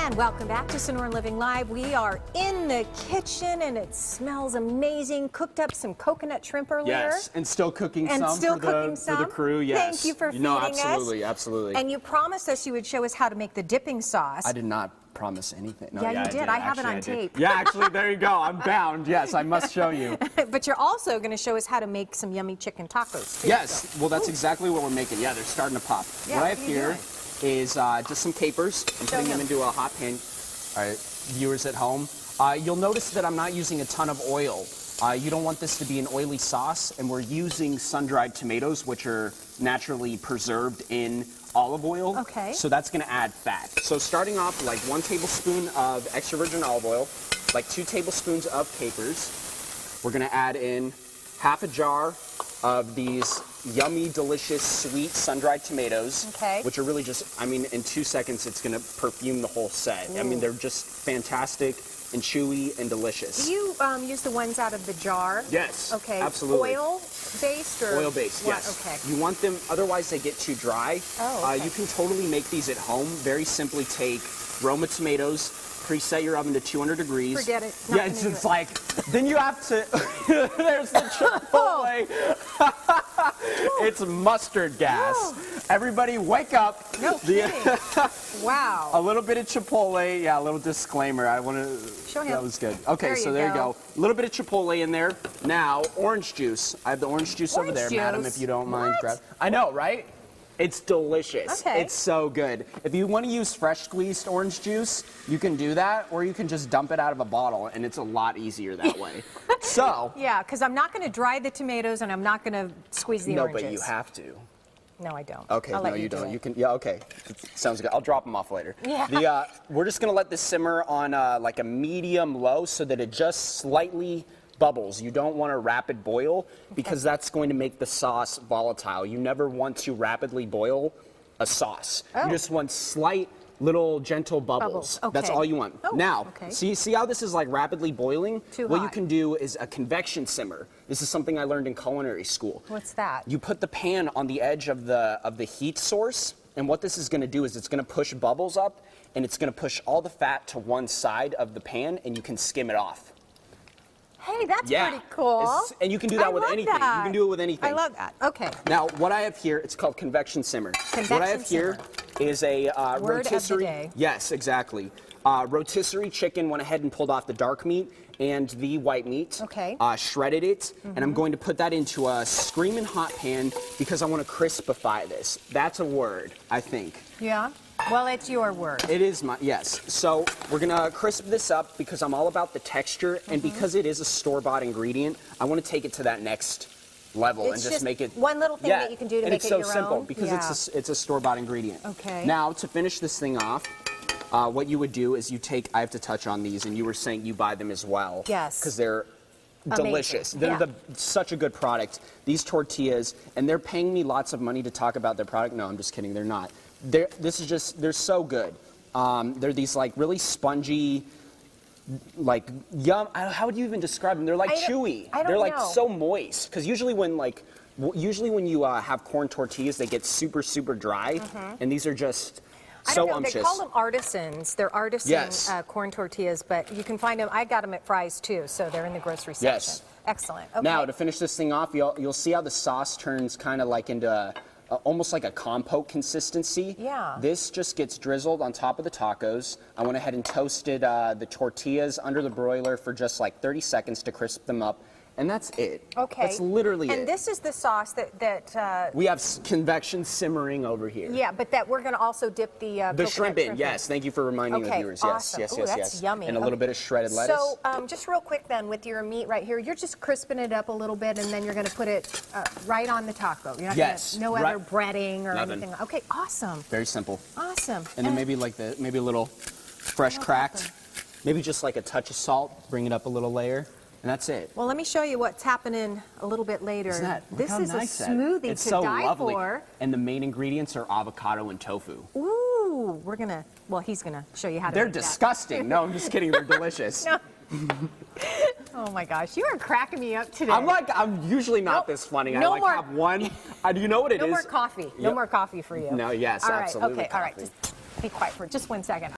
And welcome back to Sonoran Living Live. We are in the kitchen and it smells amazing. Cooked up some coconut shrimp earlier. Yes, and still cooking some for the crew. Yes. Thank you for feeding us. Absolutely, absolutely. And you promised us you would show us how to make the dipping sauce. I did not promise anything. No, yeah, you did. I have it on tape. Yeah, actually, there you go. I'm bound. Yes, I must show you. But you're also going to show us how to make some yummy chicken tacos, too. Yes, so. Well, that's exactly what we're making. Yeah, they're starting to pop. Yeah, what I have here is just some capers. I'm putting them into a hot pan. All right, viewers at home, you'll notice that I'm not using a ton of oil. You don't want this to be an oily sauce, and we're using sun-dried tomatoes, which are naturally preserved in olive oil. Okay. So that's going to add fat. So starting off, like 1 tablespoon of extra virgin olive oil, like 2 tablespoons of capers. We're going to add in half a jar of these yummy, delicious, sweet sun-dried tomatoes, which are really just, I mean, in 2 seconds, it's going to perfume the whole set. Ooh. I mean, they're just fantastic and chewy and delicious. Do you use the ones out of the jar? Yes, okay. Absolutely. Oil-based or? Oil-based, yes. Okay. You want them, otherwise they get too dry. Oh, okay. You can totally make these at home. Very simply take Roma tomatoes, preset your oven to 200 degrees. Forget it. Yeah, it's like, then you have to, there's the Chipotle. It's mustard gas. Oh. Everybody wake up. No kidding. Wow. A little bit of Chipotle. Yeah, a little disclaimer. I want to show him. That was good. Okay, so there you go. A little bit of Chipotle in there. Now, orange juice. I have the orange juice over there, madam, if you don't mind. Grab. I know, right? It's delicious. Okay. It's so good. If you want to use fresh squeezed orange juice, you can do that, or you can just dump it out of a bottle, and it's a lot easier that way. So. Yeah, because I'm not going to dry the tomatoes, and I'm not going to squeeze the oranges. No, but you have to. No, I don't. Okay, no, you don't. You can. Yeah, okay. Sounds good. I'll drop them off later. Yeah. We're just gonna let this simmer on like a medium low, so that it just slightly bubbles. You don't want a rapid boil because that's going to make the sauce volatile. You never want to rapidly boil a sauce. You just want slight little gentle bubbles. Okay. That's all you want. Oh, now, see how this is like rapidly boiling? Too what hot. you can do is a convection simmer. This is something I learned in culinary school. What's that? You put the pan on the edge of the heat source, and what this is going to do is it's going to push bubbles up, and it's going to push all the fat to one side of the pan, and you can skim it off. Hey, that's pretty cool. And you can do that with anything. You can do it with anything. I love that. Okay. Now, what I have here, it's called convection simmer. What I have here is a rotisserie. Of the day. Yes, exactly. Rotisserie chicken. Went ahead and pulled off the dark meat and the white meat. Okay. Shredded it, and I'm going to put that into a screaming hot pan because I want to crispify this. That's a word, I think. Yeah. Well, it's your word. It is yes. So we're gonna crisp this up because I'm all about the texture, and because it is a store-bought ingredient, I want to take it to that next level and just make it one little thing that you can do to make it your own. It's so simple because it's a store-bought ingredient. Okay. Now to finish this thing off, what you would do is you take. I have to touch on these, and you were saying you buy them as well. Yes. Because they're delicious. They're such a good product. These tortillas, and they're paying me lots of money to talk about their product. No, I'm just kidding. They're not. They're so good. They're these like really spongy, like yum. How would you even describe them? They're like chewy. They're like so moist. Because usually when you have corn tortillas, they get super dry, and these are just so umptious. They call them artisans. They're artisan corn tortillas, but you can find them. I got them at Fry's too, so they're in the grocery section. Yes. Excellent. Okay. Now to finish this thing off, you'll see how the sauce turns kind of like into almost like a compote consistency. Yeah. This just gets drizzled on top of the tacos. I went ahead and toasted the tortillas under the broiler for just like 30 seconds to crisp them up. And that's it. Okay. That's literally it. And this is the sauce that we have convection simmering over here. Yeah, but that we're going to also dip the shrimp in. Yes, thank you for reminding the viewers. Awesome. Yes, Ooh, that's yummy. And a little bit of shredded lettuce. So just real quick then, with your meat right here, you're just crisping it up a little bit, and then you're going to put it right on the taco. You're not gonna, other breading or anything. Okay, awesome. Very simple. Awesome. And then maybe a little fresh cracked, maybe just like a touch of salt. Bring it up a little layer. And that's it. Well, let me show you what's happening a little bit later. This is nice a smoothie it's to so die lovely. for. And the main ingredients are avocado and tofu. Ooh, he's gonna show you how to They're make disgusting. No, I'm just kidding. They're delicious. No. Oh my gosh, you are cracking me up today. I'm usually not this funny. No I more, have one. Do you know what it is? No more coffee. No more coffee for you. No, yes, all right, absolutely. Okay, all right. Just be quiet for just 1 second.